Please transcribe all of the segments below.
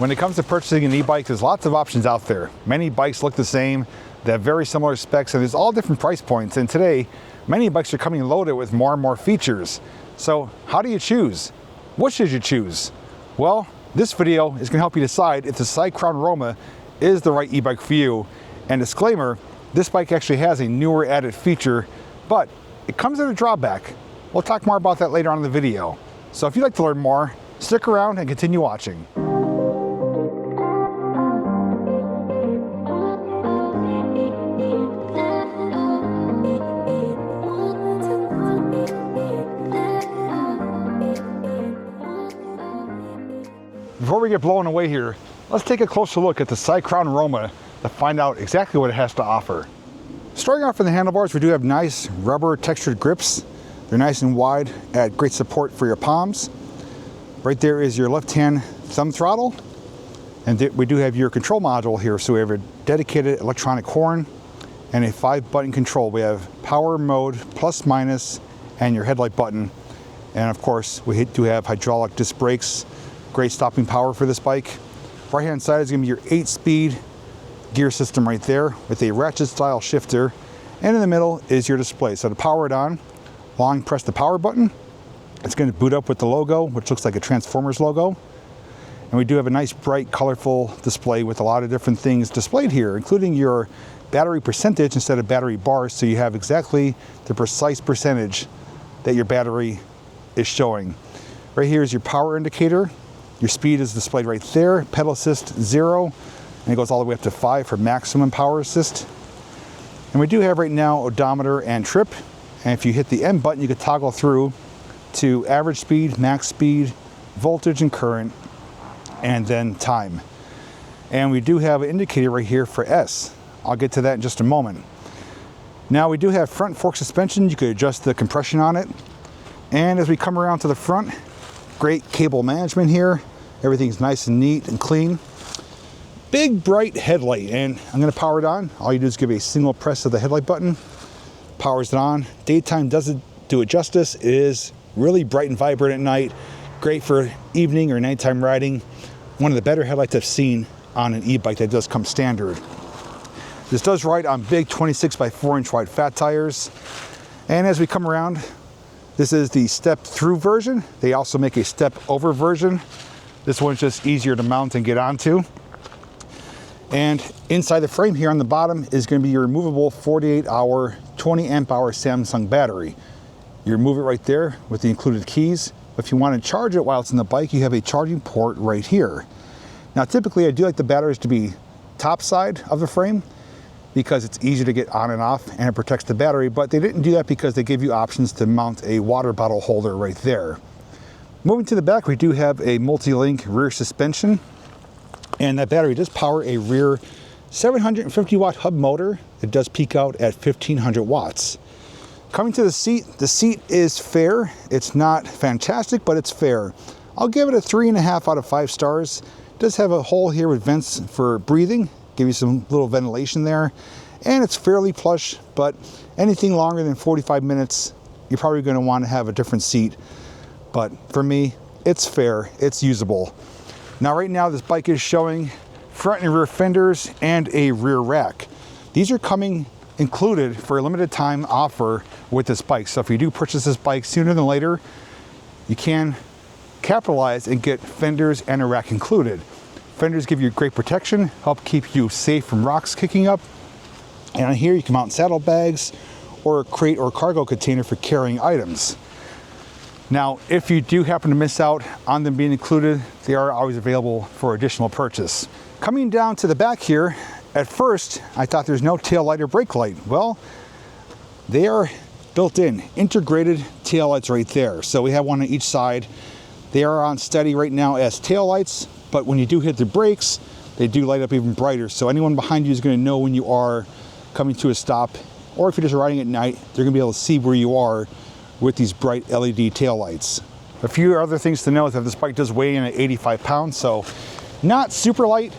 When it comes to purchasing an e-bike, there's lots of options out there. Many bikes look the same, they have very similar specs, and there's all different price points. And today, many bikes are coming loaded with more and more features. So how do you choose? What should you choose? Well, this video is going to help you decide if the Cycrown Roma is the right e-bike for you. And disclaimer, this bike actually has a newer added feature, but it comes at a drawback. We'll talk more about that later on in the video. So if you'd like to learn more, stick around and continue watching. Before we get blown away here, let's take a closer look at the Cycrown Roma to find out exactly what it has to offer. Starting off in the handlebars, we do have nice rubber textured grips. They're nice and wide, add great support for your palms. Right there is your left-hand thumb throttle. And we do have your control module here. So we have a dedicated electronic horn and a 5-button control. We have power mode, plus, minus, and your headlight button. And of course, we do have hydraulic disc brakes. Great stopping power for this bike. Right hand side is going to be your 8-speed gear system right there with a ratchet style shifter. And in the middle is your display. So to power it on, long press the power button. It's going to boot up with the logo, which looks like a Transformers logo. And we do have a nice bright colorful display with a lot of different things displayed here, including your battery percentage instead of battery bars. So you have exactly the precise percentage that your battery is showing. Right here is your power indicator. Your speed is displayed right there. Pedal assist 0, and it goes all the way up to 5 for maximum power assist. And we do have right now odometer and trip. And if you hit the M button, you can toggle through to average speed, max speed, voltage and current, and then time. And we do have an indicator right here for S. I'll get to that in just a moment. Now we do have front fork suspension. You could adjust the compression on it. And as we come around to the front, great cable management here. Everything's nice and neat and clean. Big bright headlight, and I'm going to power it on. All you do is give a single press of the headlight button. Powers it on. Daytime doesn't do it justice. It is really bright and vibrant at night. Great for evening or nighttime riding. One of the better headlights I've seen on an e-bike that does come standard. This does ride on big 26 by 4 inch wide fat tires. And as we come around, this is the step through version. They also make a step over version. This one's just easier to mount and get onto. And inside the frame here on the bottom is going to be your removable 48-hour, 20-amp-hour Samsung battery. You remove it right there with the included keys. If you want to charge it while it's in the bike, you have a charging port right here. Now, typically, I do like the batteries to be top side of the frame because it's easy to get on and off and it protects the battery, but they didn't do that because they give you options to mount a water bottle holder right there. Moving to the back, we do have a multi-link rear suspension, and that battery does power a rear 750 watt hub motor. It does peak out at 1500 watts. Coming to the seat is fair. It's not fantastic, but it's fair. I'll give it a 3.5 out of 5 stars. It does have a hole here with vents for breathing, give you some little ventilation there, and it's fairly plush, but anything longer than 45 minutes, you're probably going to want to have a different seat. But for me, it's fair, it's usable. Now right now this bike is showing front and rear fenders and a rear rack. These are coming included for a limited time offer with this bike. So if you do purchase this bike sooner than later, you can capitalize and get fenders and a rack included. Fenders give you great protection, help keep you safe from rocks kicking up. And on here you can mount saddlebags or a crate or cargo container for carrying items. Now, if you do happen to miss out on them being included, they are always available for additional purchase. Coming down to the back here, at first, I thought there's no tail light or brake light. Well, they are built in, integrated tail lights right there. So we have one on each side. They are on steady right now as tail lights, but when you do hit the brakes, they do light up even brighter. So anyone behind you is going to know when you are coming to a stop, or if you're just riding at night, they're going to be able to see where you are with these bright LED tail lights. A few other things to know is that this bike does weigh in at 85 pounds, so not super light,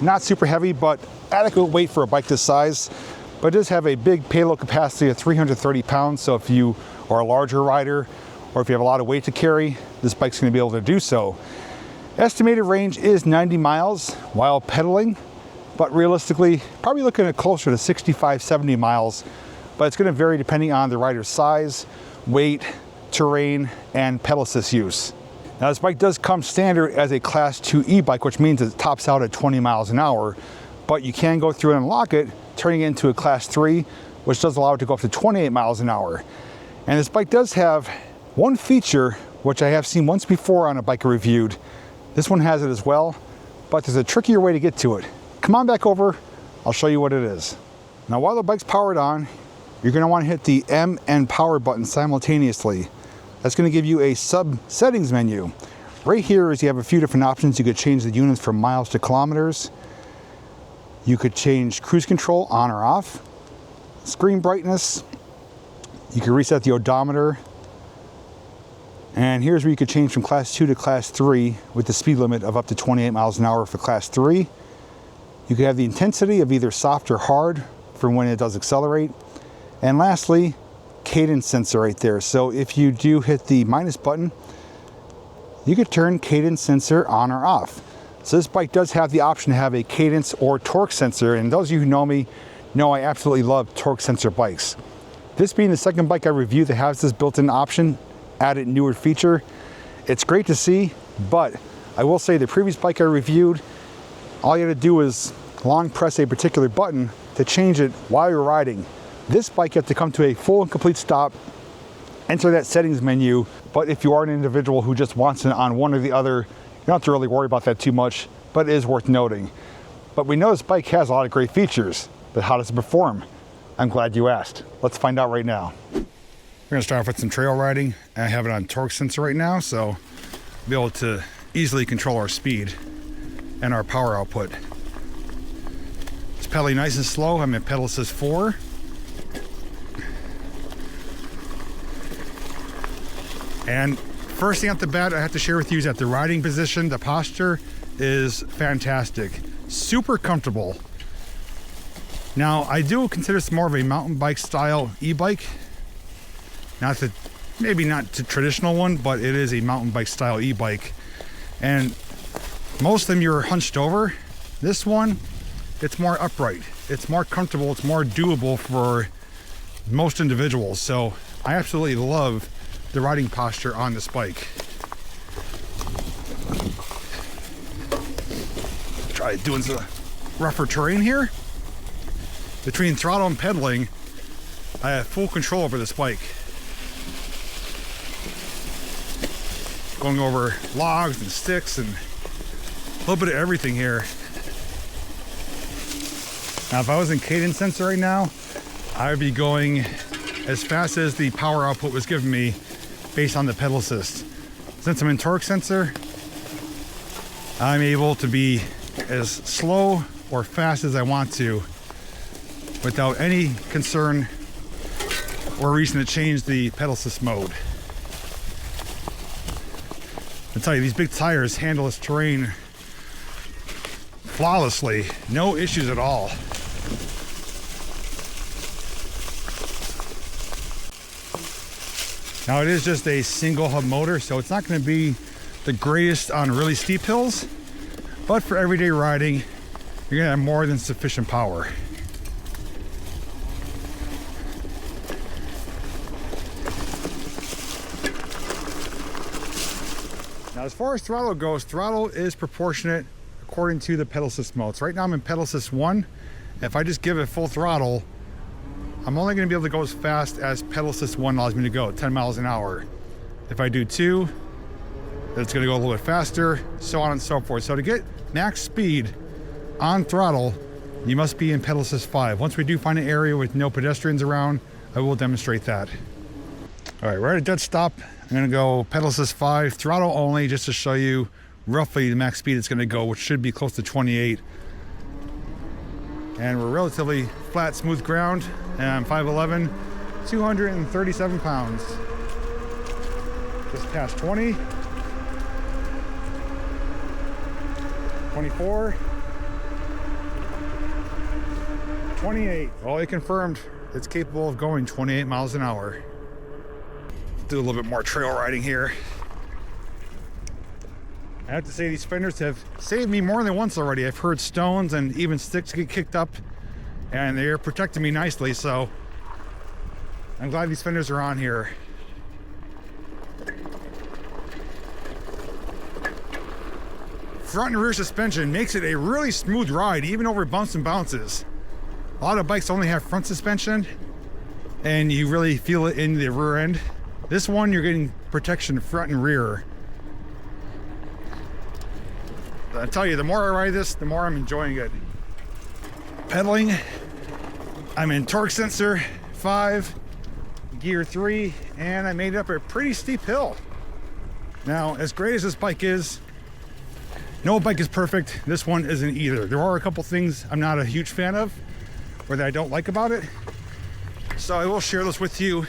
not super heavy, but adequate weight for a bike this size. But it does have a big payload capacity of 330 pounds, so if you are a larger rider or if you have a lot of weight to carry, this bike's going to be able to do so. Estimated range is 90 miles while pedaling, but realistically, probably looking at closer to 65, 70 miles, but it's going to vary depending on the rider's size, weight, terrain, and pedal assist use. Now this bike does come standard as a Class 2 e-bike, which means it tops out at 20 miles an hour, but you can go through and unlock it, turning it into a Class 3, which does allow it to go up to 28 miles an hour. And this bike does have one feature, which I have seen once before on a bike I reviewed. This one has it as well, but there's a trickier way to get to it. Come on back over, I'll show you what it is. Now while the bike's powered on, you're going to want to hit the M and power button simultaneously. That's going to give you a sub settings menu. Right here is you have a few different options. You could change the units from miles to kilometers. You could change cruise control on or off, screen brightness. You can reset the odometer. And here's where you could change from Class 2 to Class 3 with the speed limit of up to 28 miles an hour for Class 3. You could have the intensity of either soft or hard for when it does accelerate. And lastly, cadence sensor right there. So if you do hit the minus button, you could turn cadence sensor on or off. So this bike does have the option to have a cadence or torque sensor. And those of you who know me know I absolutely love torque sensor bikes. This being the second bike I reviewed that has this built-in option, added newer feature, it's great to see, but I will say the previous bike I reviewed, all you had to do was long press a particular button to change it while you're riding. This bike you have to come to a full and complete stop, enter that settings menu, but if you are an individual who just wants it on one or the other, you don't have to really worry about that too much, but it is worth noting. But we know this bike has a lot of great features, but how does it perform? I'm glad you asked. Let's find out right now. We're gonna start off with some trail riding. I have it on torque sensor right now, so we'll be able to easily control our speed and our power output. It's pedaling nice and slow. I'm at pedal assist 4. And first thing off the bat I have to share with you is that the riding position, the posture is fantastic. Super comfortable. Now I do consider this more of a mountain bike style e-bike. Maybe not the traditional one, but it is a mountain bike style e-bike. And most of them you're hunched over. This one, it's more upright. It's more comfortable. It's more doable for most individuals. So I absolutely love the riding posture on this bike. Try doing some rougher terrain here. Between throttle and pedaling, I have full control over this bike. Going over logs and sticks and a little bit of everything here. Now if I was in cadence sensor right now, I would be going as fast as the power output was giving me based on the pedal assist. Since I'm in torque sensor, I'm able to be as slow or fast as I want to without any concern or reason to change the pedal assist mode. I tell you, these big tires handle this terrain flawlessly, no issues at all. Now it is just a single hub motor, so it's not going to be the greatest on really steep hills, but for everyday riding, you're going to have more than sufficient power. Now as far as throttle goes, throttle is proportionate according to the pedal assist modes. Right now I'm in pedal assist 1. If I just give it full throttle, I'm only going to be able to go as fast as pedal assist 1 allows me to go, 10 miles an hour. If I do 2, it's going to go a little bit faster, so on and so forth. So to get max speed on throttle, you must be in pedal assist 5. Once we do find an area with no pedestrians around, I will demonstrate that. All right, we're at a dead stop. I'm going to go pedal assist 5, throttle only, just to show you roughly the max speed it's going to go, which should be close to 28. And we're relatively flat, smooth ground. And I'm 5'11", 237 pounds. Just past 20. 24. 28. Well, it confirmed it's capable of going 28 miles an hour. Do a little bit more trail riding here. I have to say these fenders have saved me more than once already. I've heard stones and even sticks get kicked up, and they're protecting me nicely, so I'm glad these fenders are on here. Front and rear suspension makes it a really smooth ride, even over bumps and bounces. A lot of bikes only have front suspension, and you really feel it in the rear end. This one, you're getting protection front and rear. I tell you, the more I ride this, the more I'm enjoying it. Pedaling, I'm in torque sensor 5, gear 3, and I made it up a pretty steep hill. Now, as great as this bike is, no bike is perfect. This one isn't either. There are a couple things I'm not a huge fan of, or that I don't like about it. So I will share this with you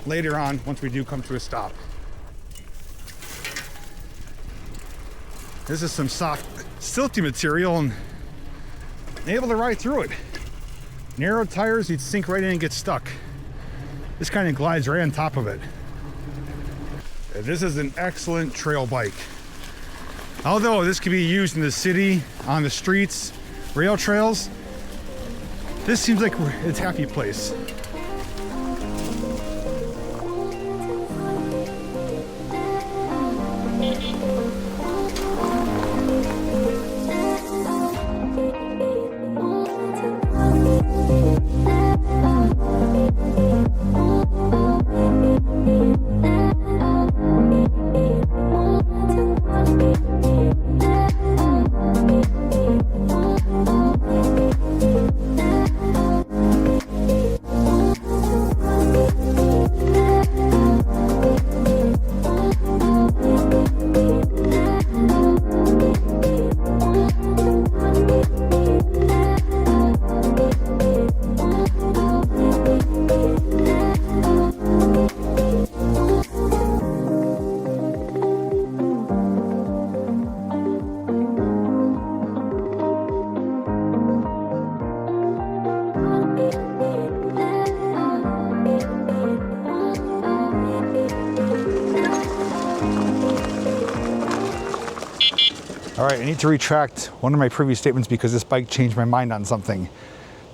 later on once we do come to a stop. This is some soft, silty material and able to ride through it. Narrow tires, you'd sink right in and get stuck. This kind of glides right on top of it. This is an excellent trail bike. Although this could be used in the city, on the streets, rail trails, this seems like its happy place. All right, I need to retract one of my previous statements because this bike changed my mind on something.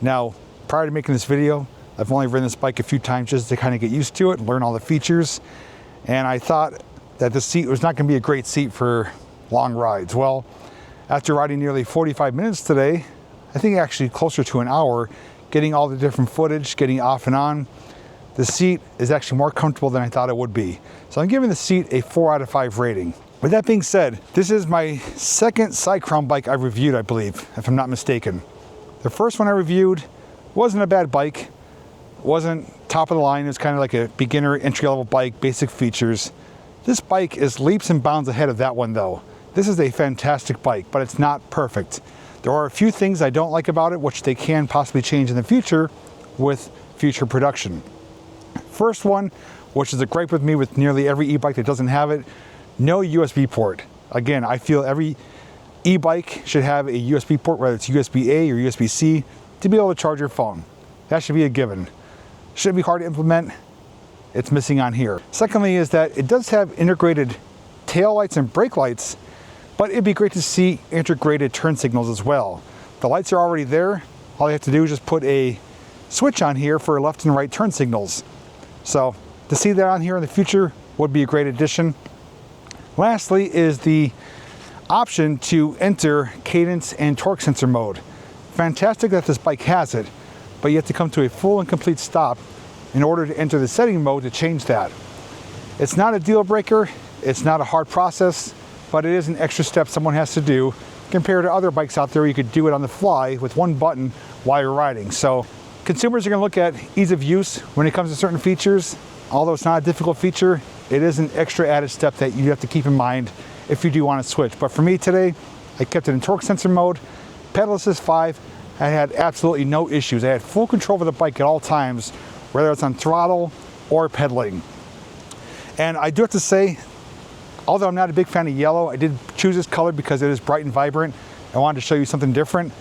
Now, prior to making this video, I've only ridden this bike a few times just to kind of get used to it and learn all the features. And I thought that the seat was not going to be a great seat for long rides. Well, after riding nearly 45 minutes today, I think actually closer to an hour, getting all the different footage, getting off and on, the seat is actually more comfortable than I thought it would be. So I'm giving the seat a 4 out of 5 rating. With that being said, this is my second CYCROWN bike I've reviewed, I believe, if I'm not mistaken. The first one I reviewed wasn't a bad bike. It wasn't top of the line. It was kind of like a beginner entry-level bike, basic features. This bike is leaps and bounds ahead of that one though. This is a fantastic bike, but it's not perfect. There are a few things I don't like about it, which they can possibly change in the future with future production. First one, which is a gripe with me with nearly every e-bike that doesn't have it, no USB port. Again, I feel every e-bike should have a USB port, whether it's USB-A or USB-C, to be able to charge your phone. That should be a given. Shouldn't be hard to implement. It's missing on here. Secondly is that it does have integrated tail lights and brake lights, but it'd be great to see integrated turn signals as well. The lights are already there. All you have to do is just put a switch on here for left and right turn signals. So to see that on here in the future would be a great addition. Lastly is the option to enter cadence and torque sensor mode. Fantastic that this bike has it, but you have to come to a full and complete stop in order to enter the setting mode to change that. It's not a deal breaker, it's not a hard process, but it is an extra step someone has to do compared to other bikes out there where you could do it on the fly with one button while you're riding. So consumers are going to look at ease of use when it comes to certain features. Although it's not a difficult feature, it is an extra added step that you have to keep in mind if you do want to switch. But for me today, I kept it in torque sensor mode, pedal assist 5. I had absolutely no issues. I had full control of the bike at all times, whether it's on throttle or pedaling. And I do have to say, although I'm not a big fan of yellow, I did choose this color because it is bright and vibrant. I wanted to show you something different.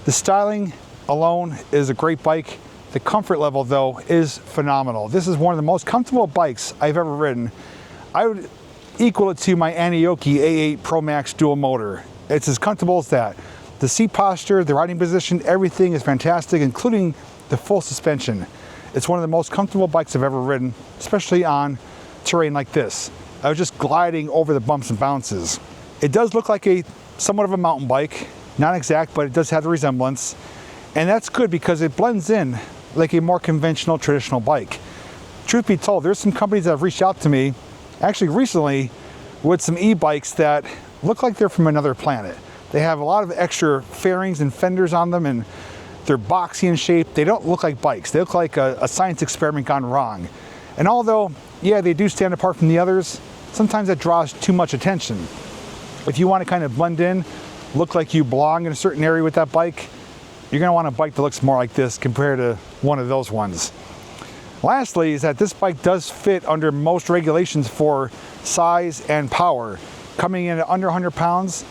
The styling alone is a great bike. The comfort level though is phenomenal. This is one of the most comfortable bikes I've ever ridden. I would equal it to my Anioki A8 Pro Max dual motor. It's as comfortable as that. The seat posture, the riding position, everything is fantastic, including the full suspension. It's one of the most comfortable bikes I've ever ridden, especially on terrain like this. I was just gliding over the bumps and bounces. It does look like somewhat of a mountain bike, not exact, but it does have the resemblance. And that's good because it blends in like a more conventional, traditional bike. Truth be told, there's some companies that have reached out to me, actually recently, with some e-bikes that look like they're from another planet. They have a lot of extra fairings and fenders on them, and they're boxy in shape. They don't look like bikes. They look like a science experiment gone wrong. And although, yeah, they do stand apart from the others, sometimes that draws too much attention. If you want to kind of blend in, look like you belong in a certain area with that bike, you're going to want a bike that looks more like this compared to one of those ones. Lastly is that this bike does fit under most regulations for size and power. Coming in at under 100 pounds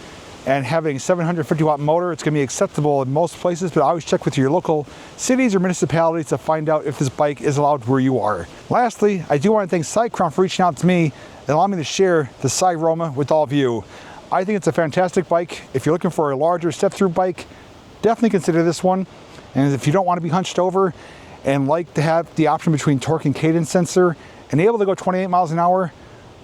and having a 750 watt motor, it's going to be acceptable in most places, but always check with your local cities or municipalities to find out if this bike is allowed where you are. Lastly, I do want to thank CYCROWN for reaching out to me and allowing me to share the Cycrown Roma with all of you. I think it's a fantastic bike. If you're looking for a larger step-through bike, definitely consider this one. And if you don't want to be hunched over and like to have the option between torque and cadence sensor and able to go 28 miles an hour,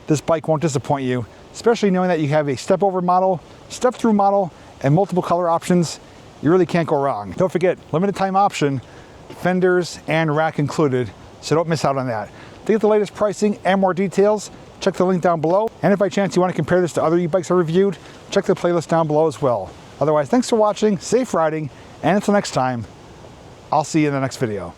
this bike won't disappoint you, especially knowing that you have a step-over model, step-through model, and multiple color options. You really can't go wrong. Don't forget, limited time option, fenders and rack included, so don't miss out on that. To get the latest pricing and more details, check the link down below. And if by chance you want to compare this to other e-bikes I reviewed, check the playlist down below as well. Otherwise, thanks for watching, safe riding, and until next time, I'll see you in the next video.